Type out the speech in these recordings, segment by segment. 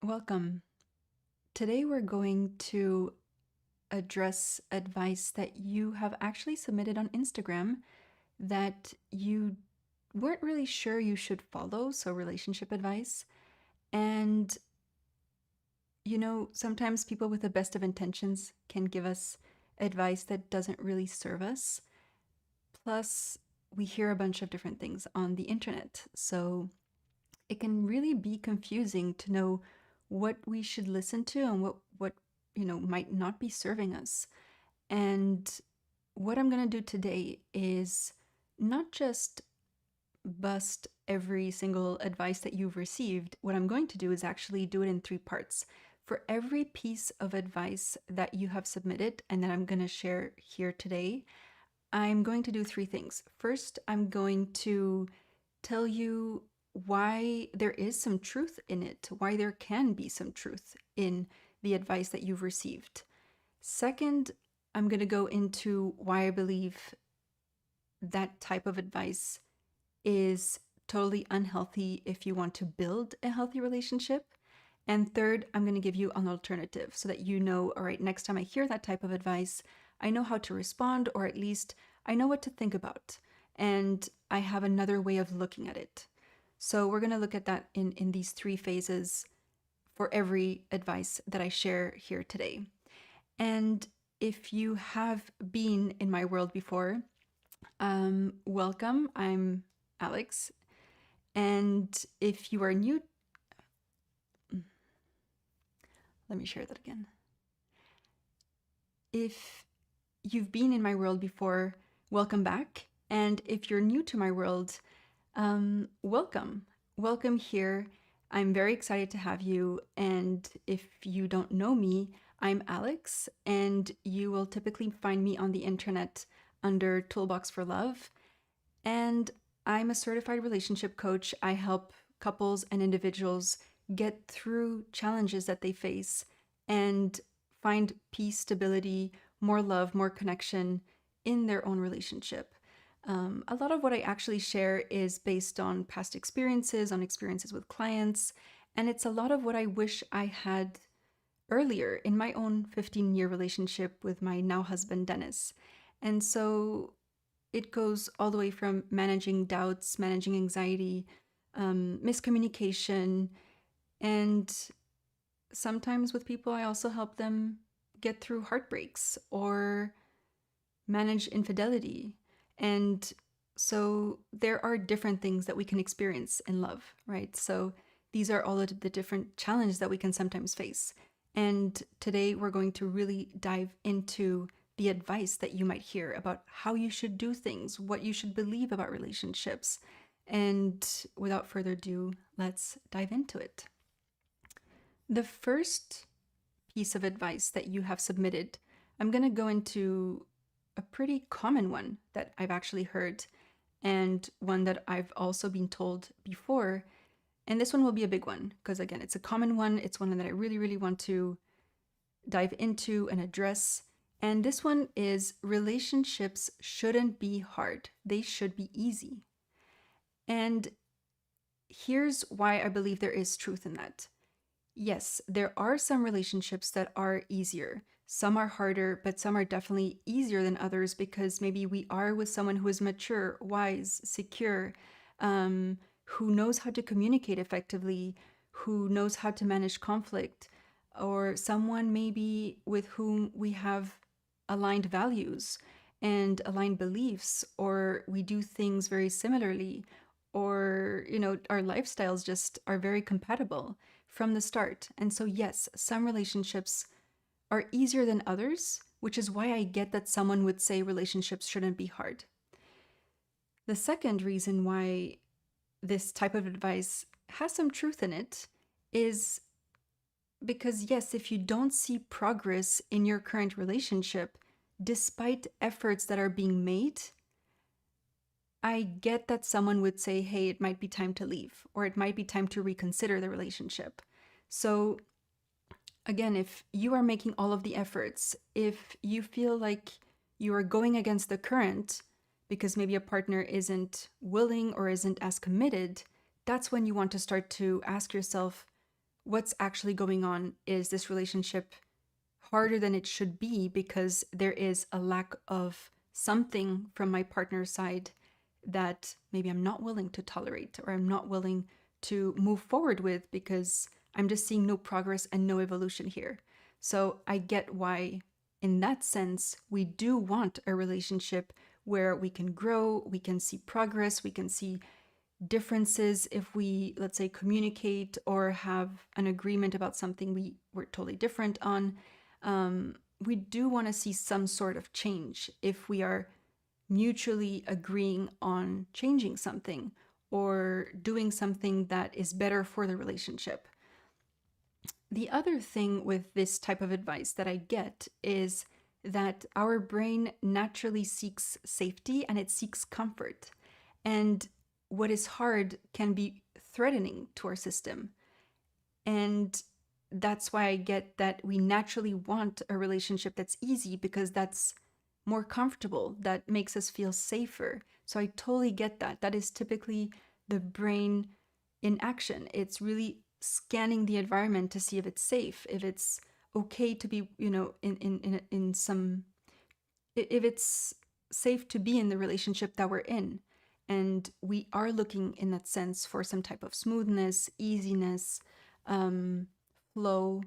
Welcome. Today we're going to address advice that you have actually submitted on Instagram that you weren't really sure you should follow, so relationship advice. And sometimes people with the best of intentions can give us advice that doesn't really serve us. Plus, we hear a bunch of different things on the internet. So it can really be confusing to know what we should listen to and what might not be serving us. And what I'm going to do today is not just bust every single advice that you've received. What I'm going to do is actually do it in three parts. For every piece of advice that you have submitted and that I'm going to share here today, I'm going to do three things. First, I'm going to tell you why there is some truth in it, why there can be some truth in the advice that you've received. Second, I'm going to go into why I believe that type of advice is totally unhealthy if you want to build a healthy relationship. And third, I'm going to give you an alternative so that you know, all right, next time I hear that type of advice, I know how to respond, or at least I know what to think about. And I have another way of looking at it. So we're going to look at that in these three phases for every advice that I share here today. And if you have been in my world before, welcome. I'm Alex. And if you are new, let me share that again. If you've been in my world before, welcome back. And if you're new to my world, welcome. Welcome here. I'm very excited to have you. And if you don't know me, I'm Alex, and you will typically find me on the internet under Toolbox for Love. And I'm a certified relationship coach. I help couples and individuals get through challenges that they face and find peace, stability, more love, more connection in their own relationship. A lot of what I actually share is based on past experiences, on experiences with clients, and it's a lot of what I wish I had earlier in my own 15-year relationship with my now husband, Dennis. And so it goes all the way from managing doubts, managing anxiety, miscommunication, and sometimes with people, I also help them get through heartbreaks or manage infidelity. And so there are different things that we can experience in love, right? So these are all of the different challenges that we can sometimes face. And today we're going to really dive into the advice that you might hear about how you should do things, what you should believe about relationships. And without further ado, let's dive into it. The first piece of advice that you have submitted, I'm going to go into a pretty common one that I've actually heard and one that I've also been told before. And this one will be a big one because, again, it's a common one. It's one that I really, really want to dive into and address. And this one is relationships shouldn't be hard. They should be easy. And here's why I believe there is truth in that. Yes, there are some relationships that are easier. Some are harder, but some are definitely easier than others because maybe we are with someone who is mature, wise, secure, who knows how to communicate effectively, who knows how to manage conflict, or someone maybe with whom we have aligned values and aligned beliefs, or we do things very similarly, or, our lifestyles just are very compatible from the start. And so, yes, some relationships are easier than others, which is why I get that someone would say relationships shouldn't be hard. The second reason why this type of advice has some truth in it is because, yes, if you don't see progress in your current relationship, despite efforts that are being made, I get that someone would say, hey, it might be time to leave, or it might be time to reconsider the relationship. So again, if you are making all of the efforts, if you feel like you are going against the current because maybe a partner isn't willing or isn't as committed, that's when you want to start to ask yourself, what's actually going on? Is this relationship harder than it should be because there is a lack of something from my partner's side that maybe I'm not willing to tolerate or I'm not willing to move forward with because I'm just seeing no progress and no evolution here. So I get why, in that sense, we do want a relationship where we can grow, we can see progress, we can see differences if we, let's say, communicate or have an agreement about something we're totally different on. We do want to see some sort of change if we are mutually agreeing on changing something or doing something that is better for the relationship. The other thing with this type of advice that I get is that our brain naturally seeks safety and it seeks comfort. And what is hard can be threatening to our system. And that's why I get that we naturally want a relationship that's easy because that's more comfortable, that makes us feel safer. So I totally get that. That is typically the brain in action. It's really scanning the environment to see if it's safe, if it's okay to be, in some, if it's safe to be in the relationship that we're in. And we are looking in that sense for some type of smoothness, easiness, flow.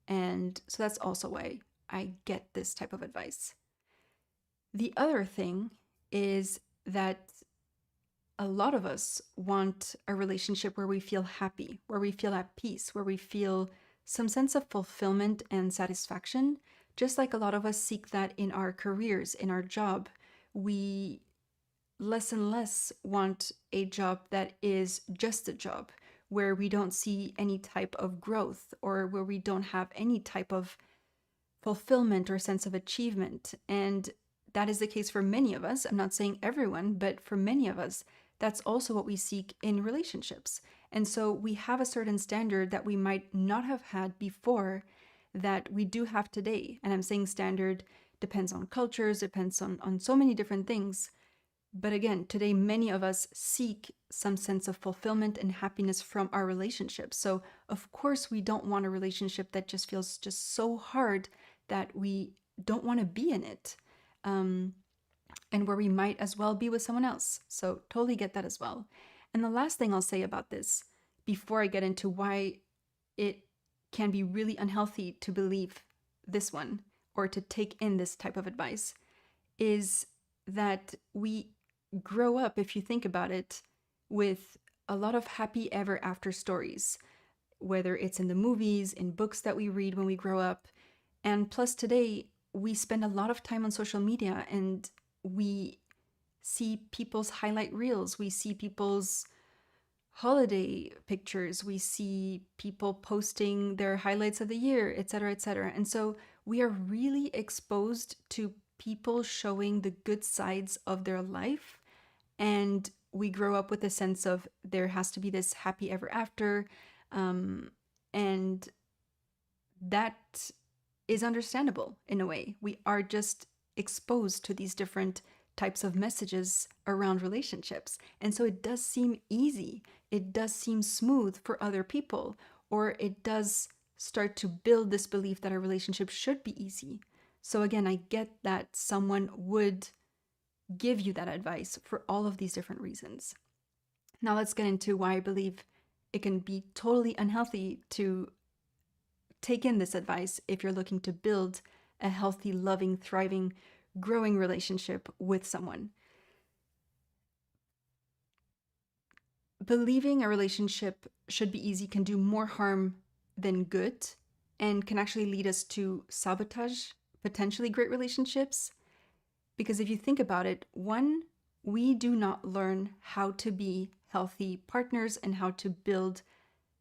And so that's also why I get this type of advice. The other thing is that a lot of us want a relationship where we feel happy, where we feel at peace, where we feel some sense of fulfillment and satisfaction, just like a lot of us seek that in our careers, in our job. We less and less want a job that is just a job, where we don't see any type of growth or where we don't have any type of fulfillment or sense of achievement. And that is the case for many of us. I'm not saying everyone, but for many of us, that's also what we seek in relationships. And so we have a certain standard that we might not have had before that we do have today. And I'm saying standard depends on cultures, depends on so many different things. But again, today, many of us seek some sense of fulfillment and happiness from our relationships. So, of course, we don't want a relationship that just feels just so hard that we don't want to be in it, and where we might as well be with someone else. So, totally get that as well. And the last thing I'll say about this, before I get into why it can be really unhealthy to believe this one or to take in this type of advice, is that we grow up, if you think about it, with a lot of happy ever after stories, whether it's in the movies, in books that we read when we grow up. And plus, today, we spend a lot of time on social media and we see people's highlight reels, we see people's holiday pictures, we see people posting their highlights of the year, etc., etc. And so we are really exposed to people showing the good sides of their life. And we grow up with a sense of there has to be this happy ever after. And that is understandable in a way. We are just exposed to these different types of messages around relationships. And so it does seem easy. It does seem smooth for other people, or it does start to build this belief that a relationship should be easy. So again, I get that someone would give you that advice for all of these different reasons. Now let's get into why I believe it can be totally unhealthy to take in this advice if you're looking to build a healthy, loving, thriving, growing relationship with someone. Believing a relationship should be easy can do more harm than good and can actually lead us to sabotage potentially great relationships. Because if you think about it, one, we do not learn how to be healthy partners and how to build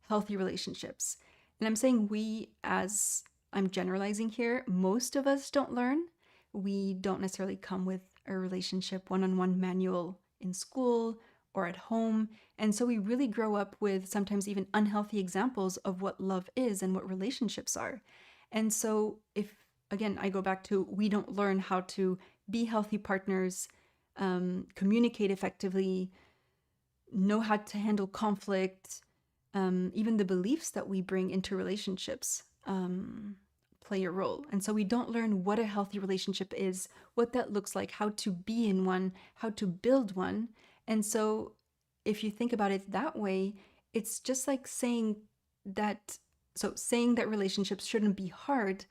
healthy relationships. And I'm saying we, as I'm generalizing here, most of us don't learn. We don't necessarily come with a relationship one-on-one manual in school or at home. And so we really grow up with sometimes even unhealthy examples of what love is and what relationships are. And so if, again, I go back to we don't learn how to be healthy partners, communicate effectively, know how to handle conflict, even the beliefs that we bring into relationships play a role. And so we don't learn what a healthy relationship is, what that looks like, how to be in one, how to build one. And so if you think about it that way, it's just like saying that, saying that relationships shouldn't be hard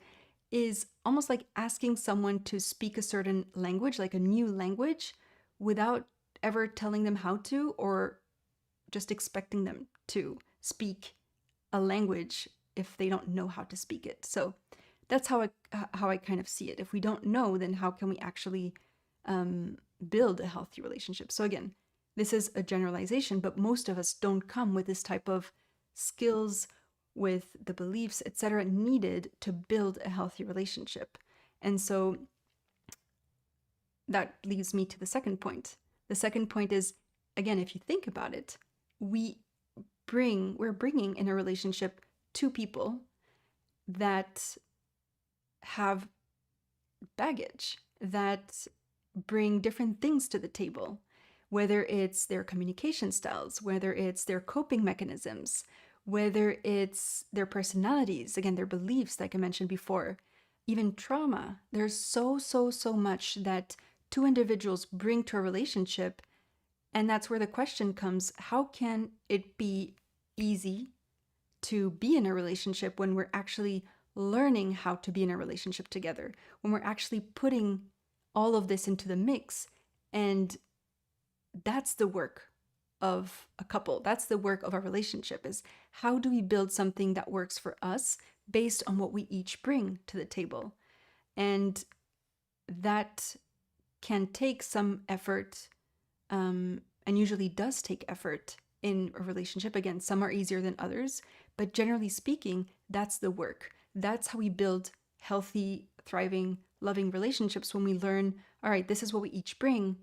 is almost like asking someone to speak a certain language, like a new language, without ever telling them how to, or just expecting them to speak a language if they don't know how to speak it. So that's how I kind of see it. If we don't know, then how can we actually build a healthy relationship? So again, this is a generalization, but most of us don't come with this type of skills, with the beliefs, etc., needed to build a healthy relationship. And so that leads me to the second point. The second point is, again, if you think about it, we're bringing in a relationship two people that have baggage, that bring different things to the table, whether it's their communication styles, whether it's their coping mechanisms, whether it's their personalities, again, their beliefs, like I mentioned before, even trauma. There's so much that two individuals bring to a relationship. And that's where the question comes, how can it be easy to be in a relationship when we're actually learning how to be in a relationship together, when we're actually putting all of this into the mix? And that's the work of a couple. That's the work of a relationship, is how do we build something that works for us based on what we each bring to the table? And that can take some effort, and usually does take effort in a relationship. Again, some are easier than others, but generally speaking, that's the work. That's how we build healthy, thriving, loving relationships, when we learn, all right, this is what we each bring.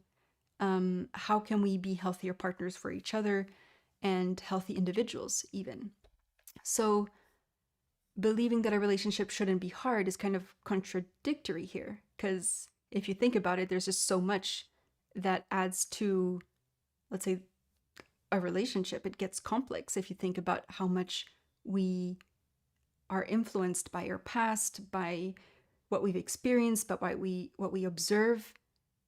How can we be healthier partners for each other and healthy individuals even? So believing that a relationship shouldn't be hard is kind of contradictory here, because if you think about it, there's just so much that adds to, let's say, a relationship. It gets complex if you think about how much we are influenced by our past, by what we've experienced, by what we observe.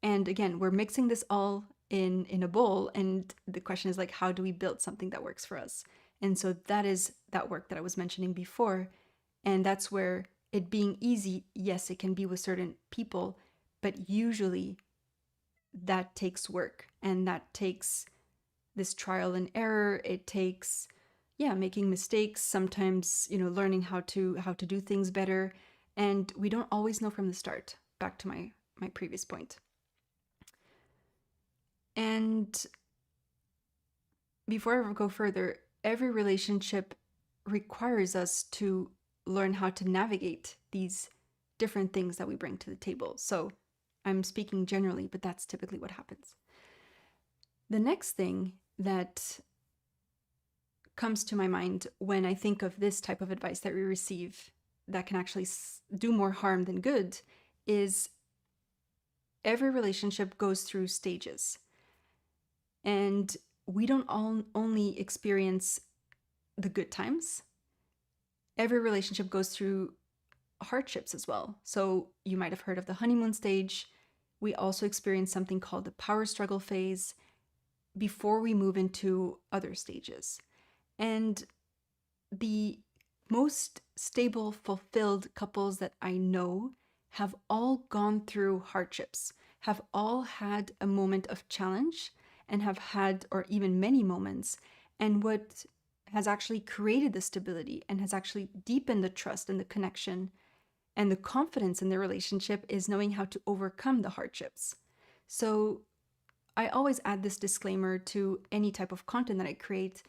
And again, we're mixing this all in a bowl, and the question is like, how do we build something that works for us? And so that is that work that I was mentioning before. And that's where it being easy, yes, it can be with certain people, but usually that takes work, and that takes this trial and error. It takes, making mistakes, sometimes, learning how to do things better. And we don't always know from the start, back to my previous point. And before I go further, every relationship requires us to learn how to navigate these different things that we bring to the table. So I'm speaking generally, but that's typically what happens. The next thing that comes to my mind when I think of this type of advice that we receive that can actually do more harm than good is every relationship goes through stages. And we don't only experience the good times. Every relationship goes through hardships as well. So you might have heard of the honeymoon stage. We also experience something called the power struggle phase before we move into other stages. And the most stable, fulfilled couples that I know have all gone through hardships, have all had a moment of challenge, and have had, or even many moments. And what has actually created the stability and has actually deepened the trust and the connection and the confidence in the relationship is knowing how to overcome the hardships. So I always add this disclaimer to any type of content that I create.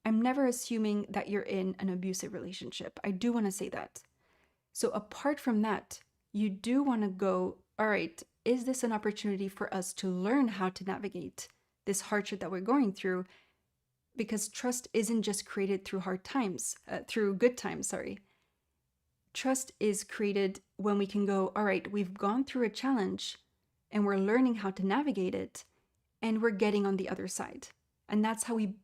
I'm never assuming that you're in an abusive relationship. I do want to say that. So apart from that, you do want to go, all right, is this an opportunity for us to learn how to navigate this hardship that we're going through? Because trust isn't just created through through good times, sorry. Trust is created when we can go, all right, we've gone through a challenge and we're learning how to navigate it, and we're getting on the other side. And that's how we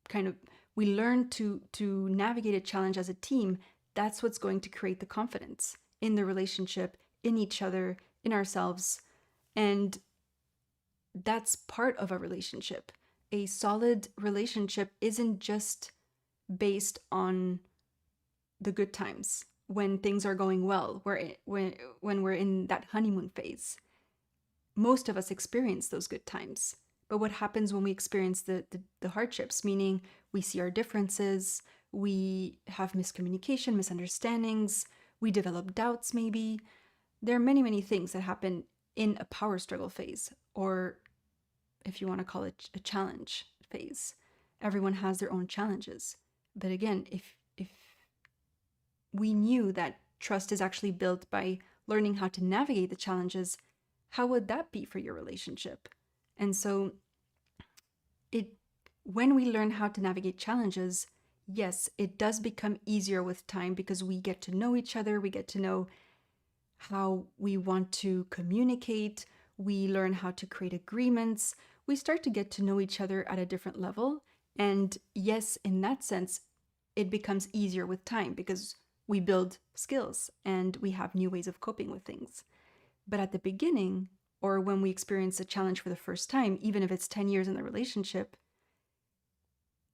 kind of we learn to navigate a challenge as a team, that's what's going to create the confidence in the relationship, in each other, in ourselves. And that's part of a relationship. A solid relationship isn't just based on the good times when things are going well, when we're in that honeymoon phase. Most of us experience those good times. But what happens when we experience the hardships, meaning we see our differences, we have miscommunication, misunderstandings, we develop doubts maybe. There are many, many things that happen in a power struggle phase, or if you want to call it a challenge phase. Everyone has their own challenges. But again, if we knew that trust is actually built by learning how to navigate the challenges, how would that be for your relationship? And so when we learn how to navigate challenges, yes, it does become easier with time because we get to know each other, we get to know how we want to communicate, we learn how to create agreements, we start to get to know each other at a different level. And yes, in that sense, it becomes easier with time because we build skills and we have new ways of coping with things. But at the beginning, or when we experience a challenge for the first time, even if it's 10 years in the relationship,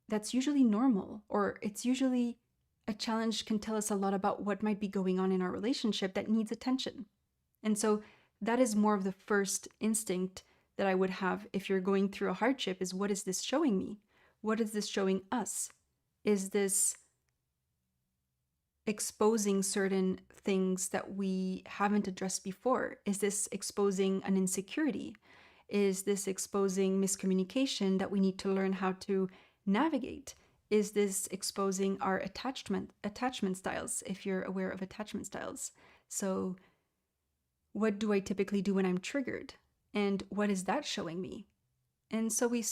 that's usually normal, or it's usually a challenge can tell us a lot about what might be going on in our relationship that needs attention. And so that is more of the first instinct that I would have if you're going through a hardship is, what is this showing me? What is this showing us? Is this exposing certain things that we haven't addressed before? Is this exposing an insecurity? Is this exposing miscommunication that we need to learn how to navigate? Is this exposing our attachment styles, if you're aware of attachment styles? So what do I typically do when I'm triggered? And what is that showing me? And so we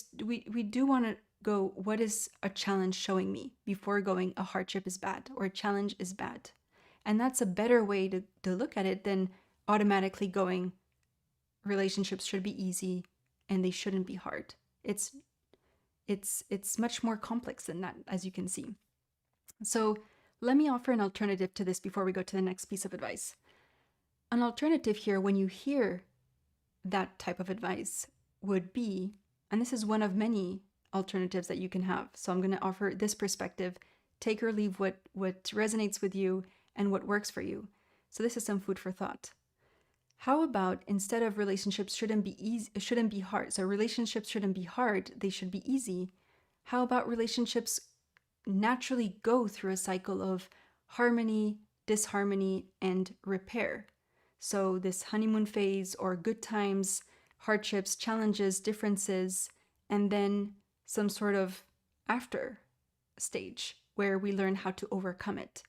do want to go, what is a challenge showing me, before going, a hardship is bad or a challenge is bad. And that's a better way to look at it than automatically going, relationships should be easy and they shouldn't be hard. It's much more complex than that, as you can see. So let me offer an alternative to this before we go to the next piece of advice. An alternative here, when you hear that type of advice, would be, and this is one of many alternatives that you can have. So I'm going to offer this perspective. Take or leave what resonates with you and what works for you. So this is some food for thought. How about, instead of relationships shouldn't be hard, so relationships shouldn't be hard, they should be easy. How about relationships naturally go through a cycle of harmony, disharmony, and repair? So this honeymoon phase, or good times, hardships, challenges, differences, and then some sort of after stage where we learn how to overcome it.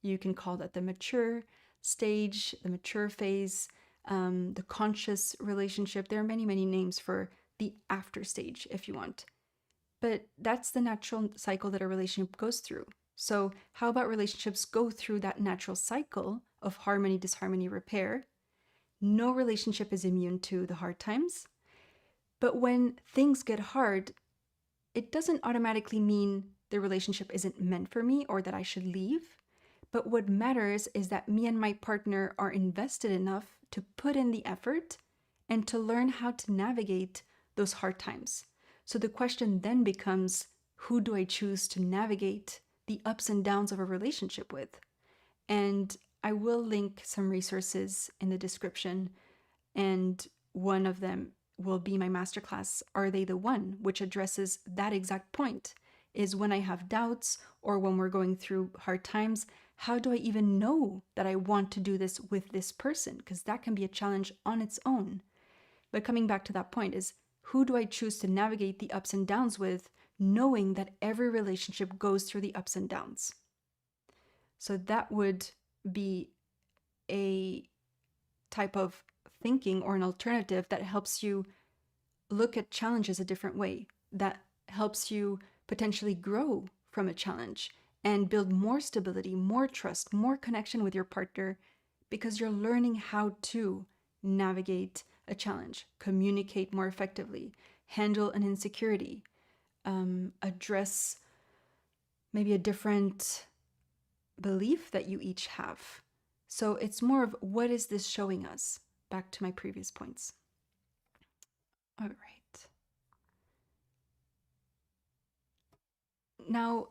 You can call that the mature stage, the mature phase, the conscious relationship. There are many, many names for the after stage if you want. But that's the natural cycle that a relationship goes through. So how about relationships go through that natural cycle of harmony, disharmony, repair? No relationship is immune to the hard times. But when things get hard, it doesn't automatically mean the relationship isn't meant for me or that I should leave. But what matters is that me and my partner are invested enough to put in the effort and to learn how to navigate those hard times. So the question then becomes, who do I choose to navigate the ups and downs of a relationship with? And I will link some resources in the description, and one of them will be my masterclass, Are They the One?, which addresses that exact point. Is when I have doubts or when we're going through hard times, how do I even know that I want to do this with this person? Because that can be a challenge on its own. But coming back to that point is, who do I choose to navigate the ups and downs with, knowing that every relationship goes through the ups and downs? So that would be a type of thinking or an alternative that helps you look at challenges a different way, that helps you potentially grow from a challenge and build more stability, more trust, more connection with your partner, because you're learning how to navigate a challenge, communicate more effectively, handle an insecurity, address maybe a different belief that you each have. So it's more of, what is this showing us? Back to my previous points. All right. Now,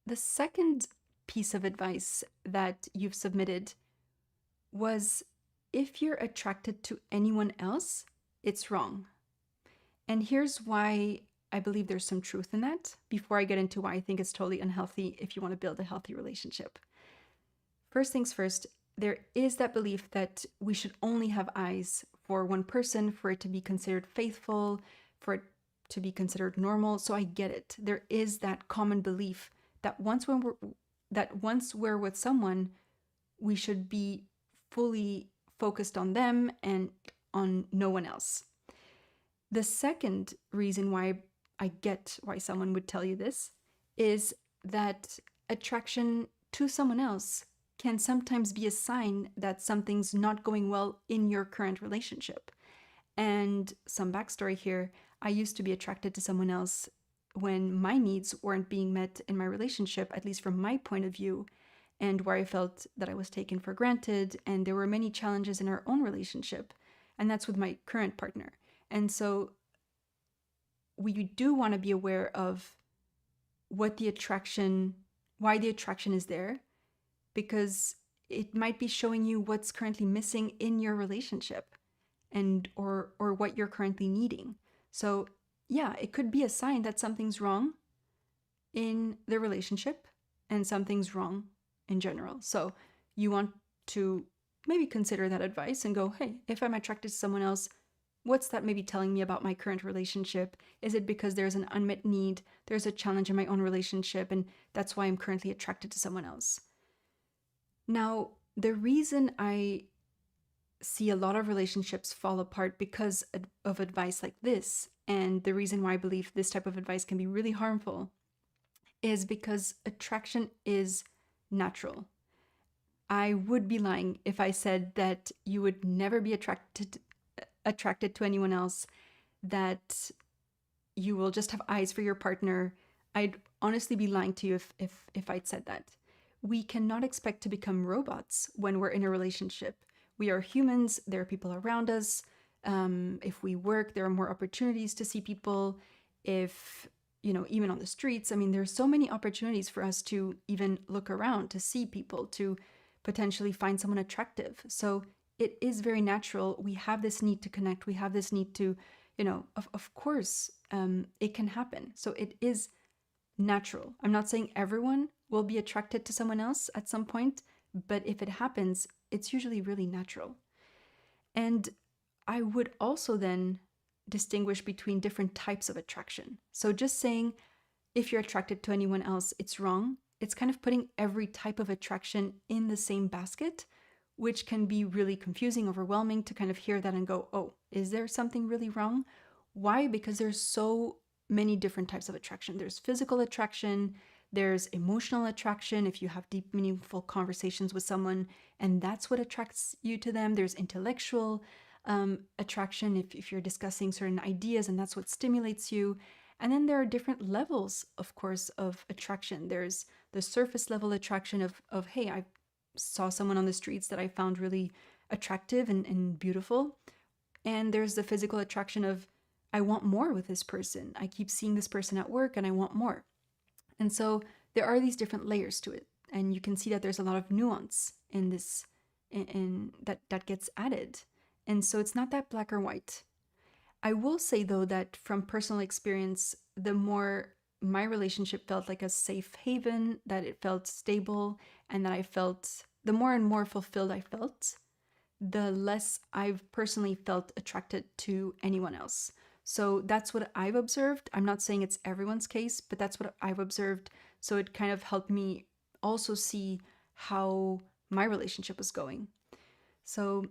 the second piece of advice that you've submitted was, if you're attracted to anyone else, it's wrong. And here's why I believe there's some truth in that, before I get into why I think it's totally unhealthy if you want to build a healthy relationship. First things first, there is that belief that we should only have eyes for one person for it to be considered faithful, for it to be considered normal. So I get it. There is that common belief that once we're with someone, we should be fully focused on them and on no one else. The second reason why I get why someone would tell you this is that attraction to someone else can sometimes be a sign that something's not going well in your current relationship. And some backstory here, I used to be attracted to someone else when my needs weren't being met in my relationship, at least from my point of view, and where I felt that I was taken for granted, and there were many challenges in our own relationship, and that's with my current partner. And so we do want to be aware of why the attraction is there, because it might be showing you what's currently missing in your relationship and or what you're currently needing. So yeah, it could be a sign that something's wrong in the relationship and something's wrong in general. So you want to maybe consider that advice and go, hey, if I'm attracted to someone else, what's that maybe telling me about my current relationship? Is it because there's an unmet need, there's a challenge in my own relationship, and that's why I'm currently attracted to someone else? Now, the reason I see a lot of relationships fall apart because of advice like this, and the reason why I believe this type of advice can be really harmful, is because attraction is natural. I would be lying if I said that you would never be attracted to anyone else, that you will just have eyes for your partner. I'd honestly be lying to you if I'd said that. We cannot expect to become robots when we're in a relationship. We are humans. There are people around us. If we work, there are more opportunities to see people. If, even on the streets, there's so many opportunities for us to even look around, to see people, to potentially find someone attractive. So it is very natural. We have this need to connect. We have this need to, of course, it can happen. So it is natural. I'm not saying everyone will be attracted to someone else at some point, but if it happens, it's usually really natural. And I would also then distinguish between different types of attraction. So just saying, if you're attracted to anyone else, it's wrong. It's kind of putting every type of attraction in the same basket, which can be really confusing, overwhelming to kind of hear that and go, oh, is there something really wrong? Why? Because there's so many different types of attraction. There's physical attraction, there's emotional attraction if you have deep, meaningful conversations with someone, and that's what attracts you to them. There's intellectual attraction if you're discussing certain ideas, and that's what stimulates you. And then there are different levels, of course, of attraction. There's the surface level attraction of hey, I saw someone on the streets that I found really attractive and beautiful. And there's the physical attraction of, I want more with this person. I keep seeing this person at work and I want more. And so there are these different layers to it. And you can see that there's a lot of nuance in this, in that gets added. And so it's not that black or white. I will say, though, that from personal experience, the more my relationship felt like a safe haven, that it felt stable, and that I felt, the more and more fulfilled I felt, the less I've personally felt attracted to anyone else. So that's what I've observed. I'm not saying it's everyone's case, but that's what I've observed. So it kind of helped me also see how my relationship was going. So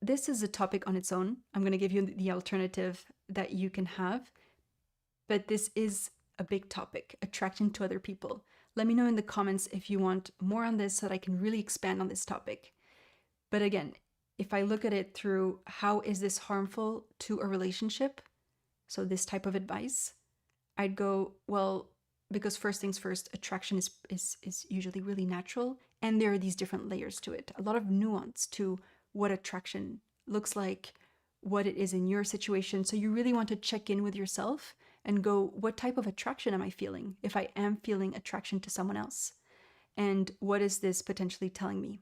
this is a topic on its own. I'm going to give you the alternative that you can have, but this is a big topic, attraction to other people. Let me know in the comments if you want more on this so that I can really expand on this topic. But again, if I look at it through how is this harmful to a relationship, so this type of advice, I'd go, well, because first things first, attraction is usually really natural, and there are these different layers to it, a lot of nuance to what attraction looks like, what it is in your situation. So you really want to check in with yourself and go, what type of attraction am I feeling if I am feeling attraction to someone else? And what is this potentially telling me?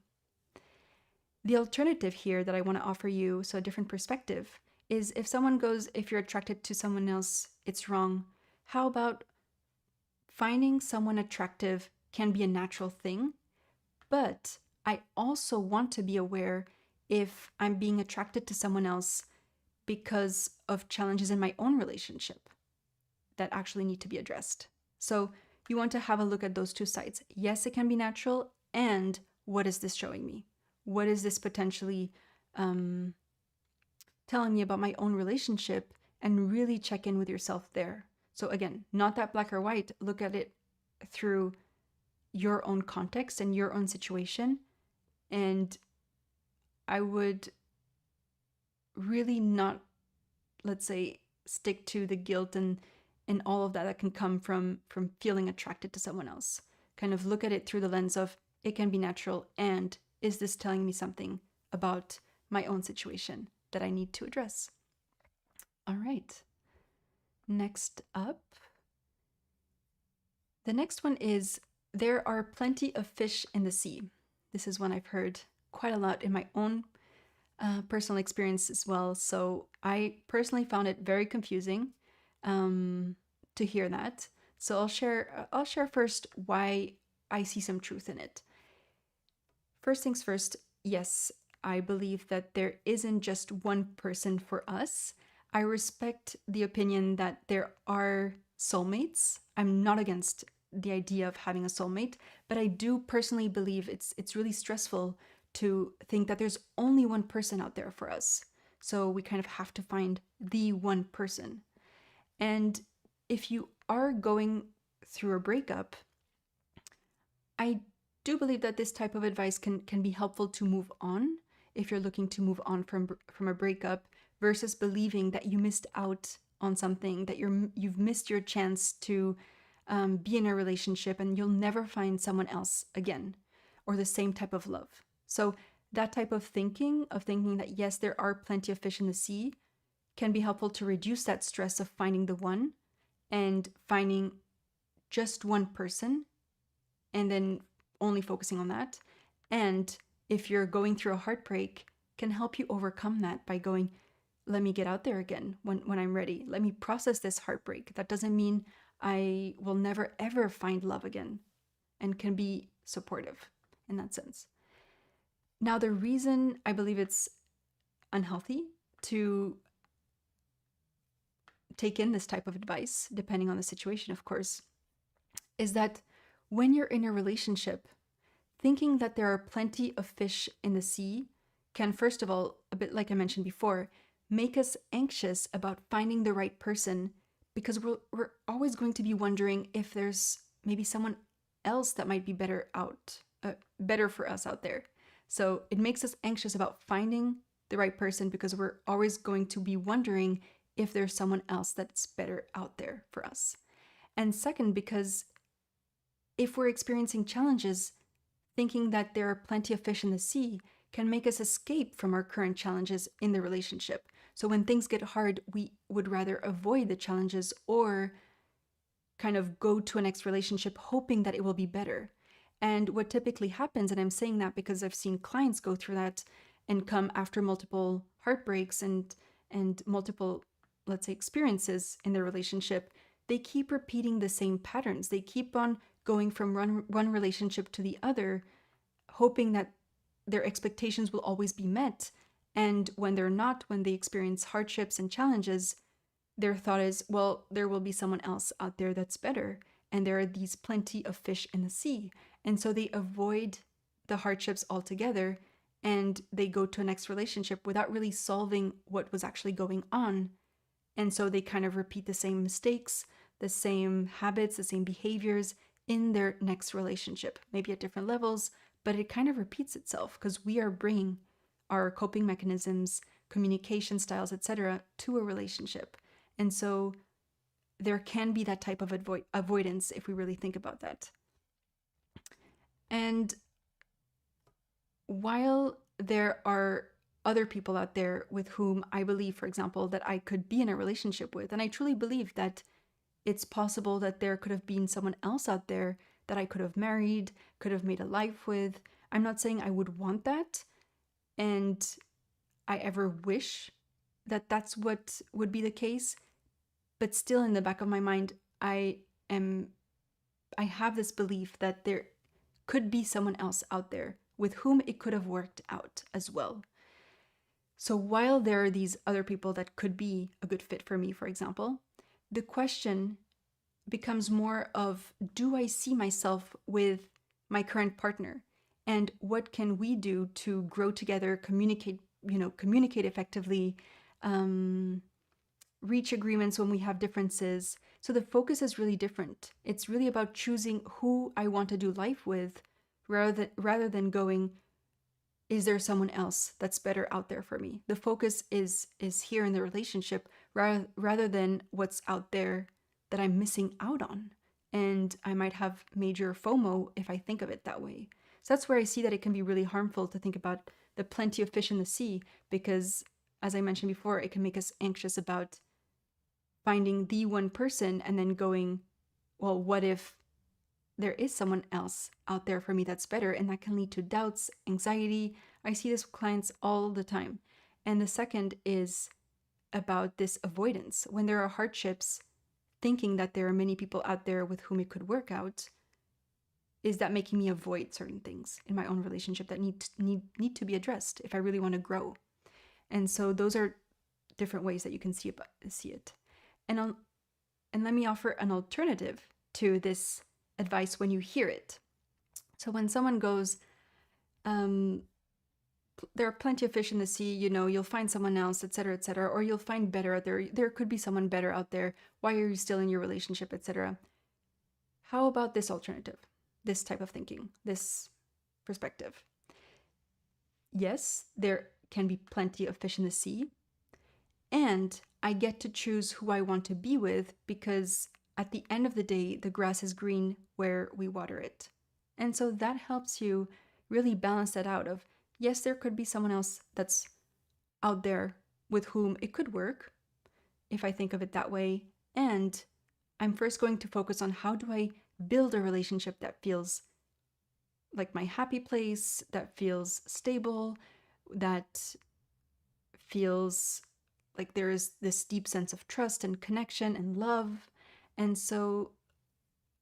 The alternative here that I want to offer you, so a different perspective, is if someone goes, if you're attracted to someone else, it's wrong. How about finding someone attractive can be a natural thing, but I also want to be aware if I'm being attracted to someone else because of challenges in my own relationship that actually need to be addressed. So you want to have a look at those two sides. Yes, it can be natural, and what is this showing me? What is this potentially telling me about my own relationship? And really check in with yourself there. So again, not that black or white. Look at it through your own context and your own situation. And I would really not, let's say, stick to the guilt and all of that can come from feeling attracted to someone else. Kind of look at it through the lens of it can be natural, and is this telling me something about my own situation that I need to address? All right. Next up. The next one is, there are plenty of fish in the sea. This is one I've heard quite a lot in my own personal experience as well. So I personally found it very confusing to hear that. So I'll share first why I see some truth in it. First things first, yes, I believe that there isn't just one person for us. I respect the opinion that there are soulmates. I'm not against the idea of having a soulmate, but I do personally believe it's really stressful to think that there's only one person out there for us. So we kind of have to find the one person. And if you are going through a breakup, I do believe that this type of advice can be helpful to move on if you're looking to move on from a breakup, versus believing that you missed out on something, that you've missed your chance to be in a relationship and you'll never find someone else again, or the same type of love. So that type of thinking that yes, there are plenty of fish in the sea, can be helpful to reduce that stress of finding the one and finding just one person and then only focusing on that. And if you're going through a heartbreak, can help you overcome that by going, let me get out there again when I'm ready. Let me process this heartbreak. That doesn't mean I will never ever find love again, and can be supportive in that sense. Now, the reason I believe it's unhealthy to take in this type of advice, depending on the situation, of course, is that when you're in a relationship, thinking that there are plenty of fish in the sea can, first of all, a bit like I mentioned before, make us anxious about finding the right person, because we're always going to be wondering if there's maybe someone else that might be better for us out there. So it makes us anxious about finding the right person because we're always going to be wondering if there's someone else that's better out there for us. And second, because if we're experiencing challenges, thinking that there are plenty of fish in the sea can make us escape from our current challenges in the relationship. So when things get hard, we would rather avoid the challenges or kind of go to a next relationship hoping that it will be better. And what typically happens, and I'm saying that because I've seen clients go through that and come after multiple heartbreaks and multiple, let's say, experiences in their relationship, they keep repeating the same patterns. They keep on going from one relationship to the other, hoping that their expectations will always be met. And when they're not, when they experience hardships and challenges, their thought is, well, there will be someone else out there that's better. And there are these plenty of fish in the sea. And so they avoid the hardships altogether and they go to a next relationship without really solving what was actually going on. And so they kind of repeat the same mistakes, the same habits, the same behaviors in their next relationship, maybe at different levels, but it kind of repeats itself because we are bringing our coping mechanisms, communication styles, etc., to a relationship. And so there can be that type of avoidance if we really think about that. And while there are other people out there with whom I believe, for example, that I could be in a relationship with, and I truly believe that it's possible that there could have been someone else out there that I could have married, could have made a life with. I'm not saying I would want that, and I ever wish that that's what would be the case, but still in the back of my mind, I have this belief that there could be someone else out there with whom it could have worked out as well. So while there are these other people that could be a good fit for me, for example, the question becomes more of, do I see myself with my current partner? And what can we do to grow together, communicate effectively, reach agreements when we have differences? So the focus is really different. It's really about choosing who I want to do life with rather than going, is there someone else that's better out there for me? The focus is here in the relationship rather than what's out there that I'm missing out on. And I might have major FOMO if I think of it that way. So that's where I see that it can be really harmful to think about the plenty of fish in the sea, because as I mentioned before, it can make us anxious about finding the one person and then going, well, what if there is someone else out there for me that's better? And that can lead to doubts, anxiety. I see this with clients all the time. And the second is about this avoidance. When there are hardships, thinking that there are many people out there with whom it could work out, is that making me avoid certain things in my own relationship that need to be addressed if I really want to grow? And so those are different ways that you can see it. And let me offer an alternative to this advice when you hear it. So when someone goes, there are plenty of fish in the sea, you'll find someone else, etc., or you'll find better out there. There could be someone better out there. Why are you still in your relationship, etc.? How about this alternative, this type of thinking, this perspective? Yes, there can be plenty of fish in the sea, and I get to choose who I want to be with, because at the end of the day, the grass is green where we water it. And so that helps you really balance that out of, yes, there could be someone else that's out there with whom it could work, if I think of it that way. And I'm first going to focus on, how do I build a relationship that feels like my happy place, that feels stable, that feels like there is this deep sense of trust and connection and love. And so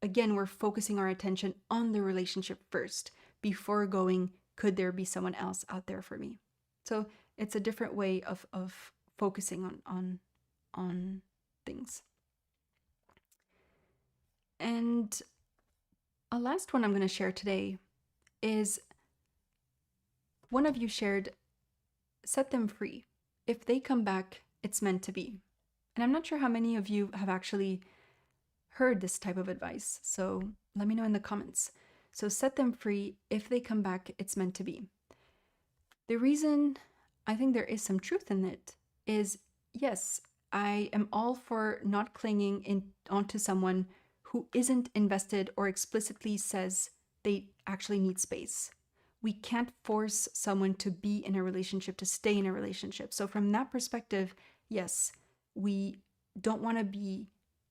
again, we're focusing our attention on the relationship first before going, could there be someone else out there for me? So it's a different way of focusing on things. And a last one I'm going to share today is, one of you shared, set them free. If they come back, it's meant to be. And I'm not sure how many of you have actually heard this type of advice, so let me know in the comments. So set them free. If they come back, it's meant to be. The reason I think there is some truth in it is, yes, I am all for not clinging onto someone who isn't invested or explicitly says they actually need space. We can't force someone to be in a relationship, to stay in a relationship. So from that perspective, yes, we don't want to be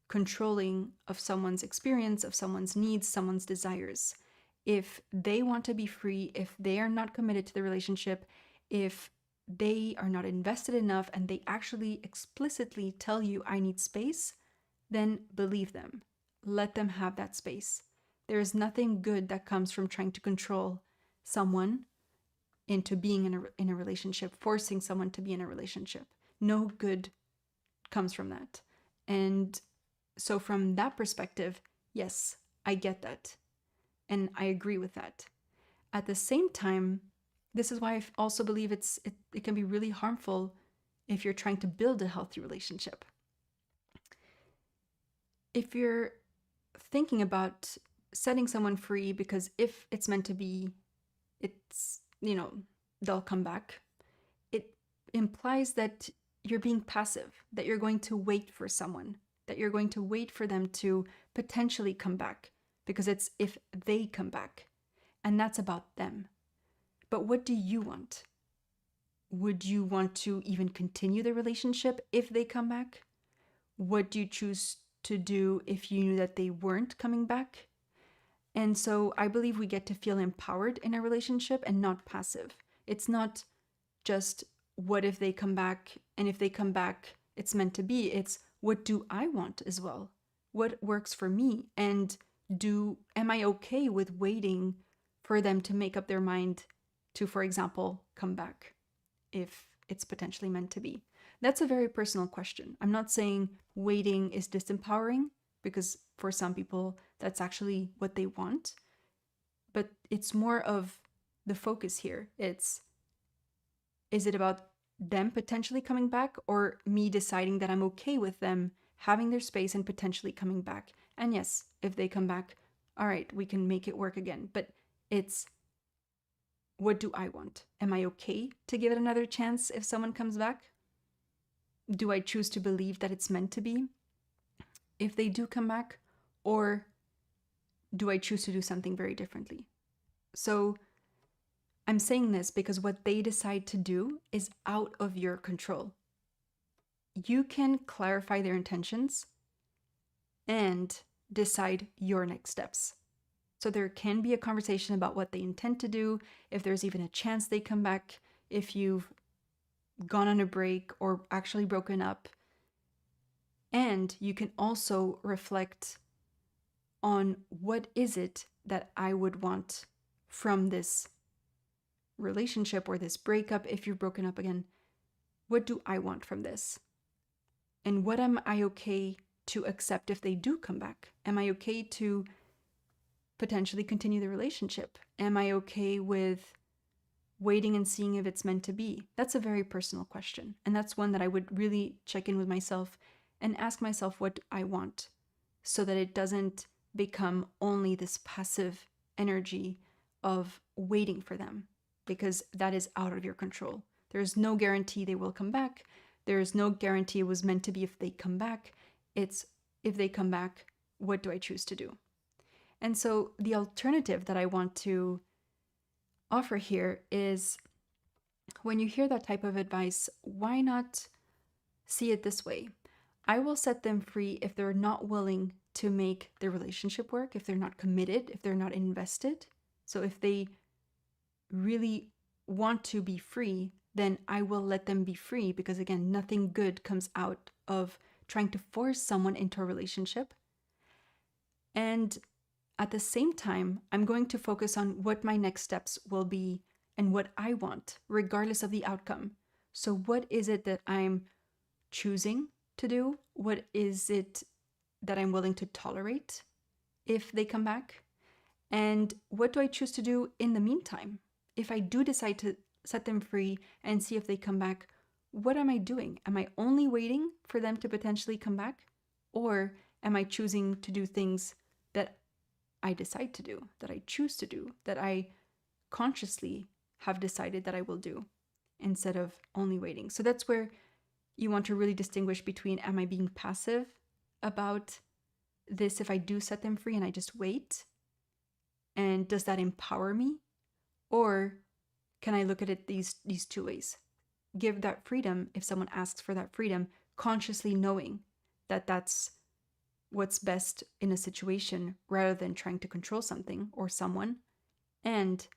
controlling of someone's experience, of someone's needs, someone's desires. If they want to be free, if they are not committed to the relationship, if they are not invested enough and they actually explicitly tell you, I need space, then believe them. Let them have that space. There is nothing good that comes from trying to control someone into being in a relationship, forcing someone to be in a relationship. No good comes from that. And so from that perspective, yes, I get that. And I agree with that. At the same time, this is why I also believe it can be really harmful if you're trying to build a healthy relationship. If you're thinking about setting someone free because if it's meant to be, it's, they'll come back, it implies that you're being passive, that you're going to wait for someone that you're going to wait for them to potentially come back, because it's if they come back, and that's about them. But what do you want? Would you want to even continue the relationship if they come back? What do you choose to do if you knew that they weren't coming back? And so I believe we get to feel empowered in a relationship and not passive. It's not just what if they come back, and if they come back, it's meant to be. It's what do I want as well? What works for me? And am I okay with waiting for them to make up their mind to, for example, come back if it's potentially meant to be? That's a very personal question. I'm not saying waiting is disempowering, because for some people that's actually what they want. But it's more of the focus here. Is it about them potentially coming back, or me deciding that I'm okay with them having their space and potentially coming back? And yes, if they come back, all right, we can make it work again. But it's, what do I want? Am I okay to give it another chance if someone comes back? Do I choose to believe that it's meant to be if they do come back? Or do I choose to do something very differently? So I'm saying this because what they decide to do is out of your control. You can clarify their intentions and decide your next steps. So there can be a conversation about what they intend to do, if there's even a chance they come back, if you've gone on a break or actually broken up. And you can also reflect on, what is it that I would want from this relationship or this breakup if you've broken up again? What do I want from this? And what am I okay to accept if they do come back? Am I okay to potentially continue the relationship? Am I okay with waiting and seeing if it's meant to be? That's a very personal question. And that's one that I would really check in with myself and ask myself what I want, so that it doesn't become only this passive energy of waiting for them, because that is out of your control. There's no guarantee they will come back. There's no guarantee it was meant to be if they come back. It's, if they come back, what do I choose to do? And so the alternative that I want to offer here is, when you hear that type of advice, why not see it this way? I will set them free if they're not willing to make the relationship work, if they're not committed, if they're not invested. So if they really want to be free, then I will let them be free, because again, nothing good comes out of trying to force someone into a relationship. And at the same time, I'm going to focus on what my next steps will be and what I want, regardless of the outcome. So what is it that I'm choosing to do? What is it that I'm willing to tolerate if they come back? And what do I choose to do in the meantime? If I do decide to set them free and see if they come back, what am I doing? Am I only waiting for them to potentially come back? Or am I choosing to do things that I decide to do, that I choose to do, that I consciously have decided that I will do, instead of only waiting? So that's where you want to really distinguish between, am I being passive about this if I do set them free and I just wait? And does that empower me? Or can I look at it these two ways? Give that freedom if someone asks for that freedom, consciously knowing that that's what's best in a situation, rather than trying to control something or someone, and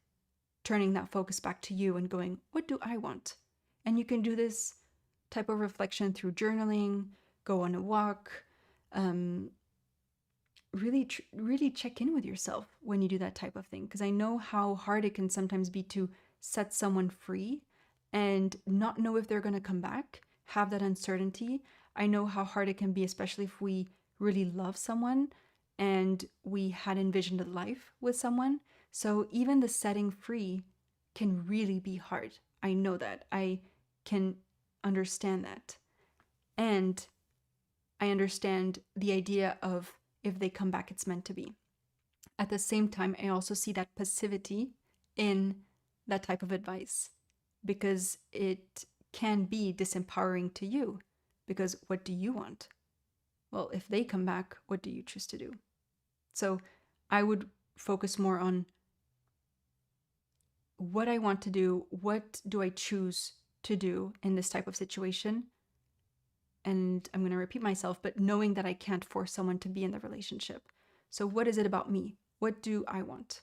turning that focus back to you and going, what do I want? And you can do this type of reflection through journaling, go on a walk, really check in with yourself when you do that type of thing, because I know how hard it can sometimes be to set someone free and not know if they're going to come back, have that uncertainty. I know how hard it can be, especially if we really love someone and we had envisioned a life with someone. So even the setting free can really be hard. I know that. I can understand that. And I understand the idea of, if they come back, it's meant to be. At the same time, I also see that passivity in that type of advice, because it can be disempowering to you. Because what do you want? Well, if they come back, what do you choose to do? So I would focus more on what I want to do, what do I choose to do in this type of situation. And I'm going to repeat myself, but knowing that I can't force someone to be in the relationship. So, what is it about me? What do I want?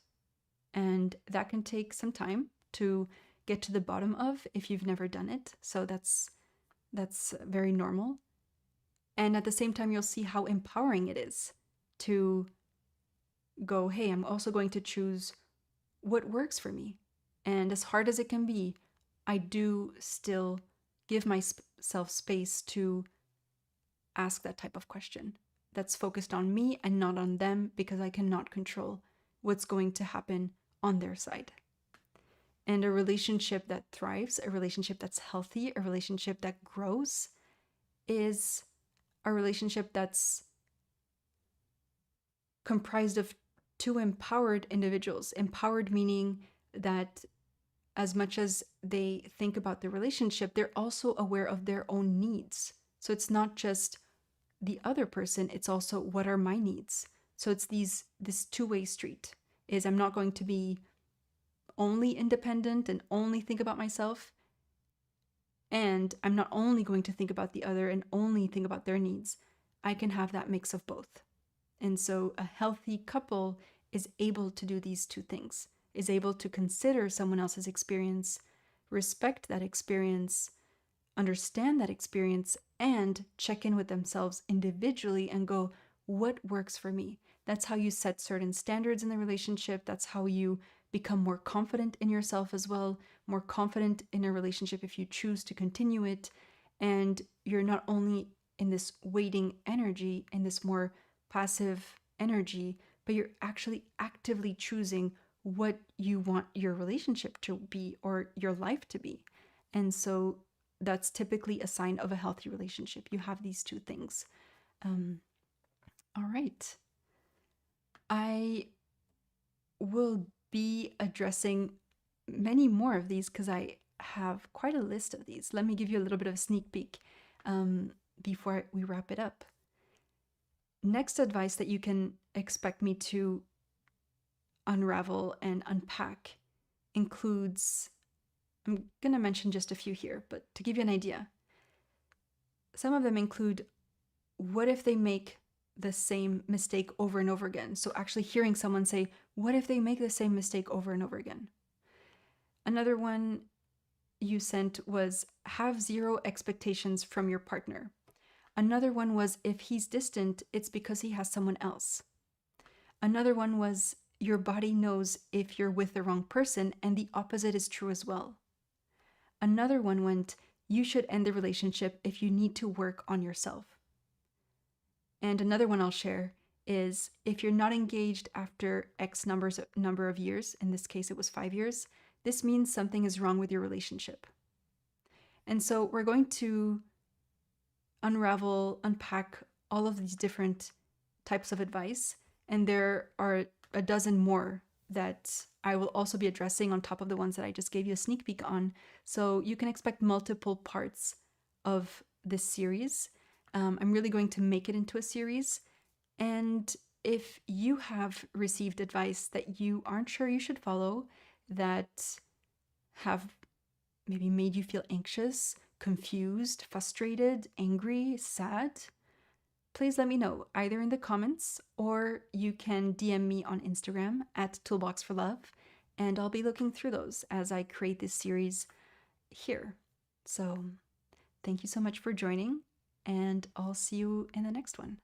And that can take some time to get to the bottom of if you've never done it. So that's very normal. And at the same time, you'll see how empowering it is to go, hey, I'm also going to choose what works for me. And as hard as it can be, I do still give myself space to ask that type of question that's focused on me and not on them, because I cannot control what's going to happen on their side. And a relationship that thrives, a relationship that's healthy, a relationship that grows is a relationship that's comprised of two empowered individuals. Empowered meaning that as much as they think about the relationship, they're also aware of their own needs. So it's not just the other person, it's also what are my needs. So it's this two-way street. Is I'm not going to be only independent and only think about myself, and I'm not only going to think about the other and only think about their needs. I can have that mix of both. And so a healthy couple is able to do these two things, is able to consider someone else's experience, respect that experience, understand that experience, and check in with themselves individually and go, what works for me? That's how you set certain standards in the relationship. That's how you become more confident in yourself as well, more confident in a relationship if you choose to continue it. And you're not only in this waiting energy, in this more passive energy, but you're actually actively choosing what you want your relationship to be or your life to be. And so that's typically a sign of a healthy relationship. You have these two things. All right. I will be addressing many more of these because I have quite a list of these. Let me give you a little bit of a sneak peek before we wrap it up. Next advice that you can expect me to unravel and unpack includes, I'm going to mention just a few here, but to give you an idea, some of them include, what if they make the same mistake over and over again? So actually hearing someone say, what if they make the same mistake over and over again? Another one you sent was, have zero expectations from your partner. Another one was, if he's distant, it's because he has someone else. Another one was, your body knows if you're with the wrong person, and the opposite is true as well. Another one went, you should end the relationship if you need to work on yourself. And another one I'll share is, if you're not engaged after X number of years, in this case it was 5 years, this means something is wrong with your relationship. And so we're going to unpack all of these different types of advice. And there are a dozen more that I will also be addressing on top of the ones that I just gave you a sneak peek on. So you can expect multiple parts of this series. I'm really going to make it into a series. And if you have received advice that you aren't sure you should follow, that have maybe made you feel anxious, confused, frustrated, angry, sad, please let me know either in the comments, or you can DM me on Instagram at Toolbox for Love, and I'll be looking through those as I create this series here. So thank you so much for joining, and I'll see you in the next one.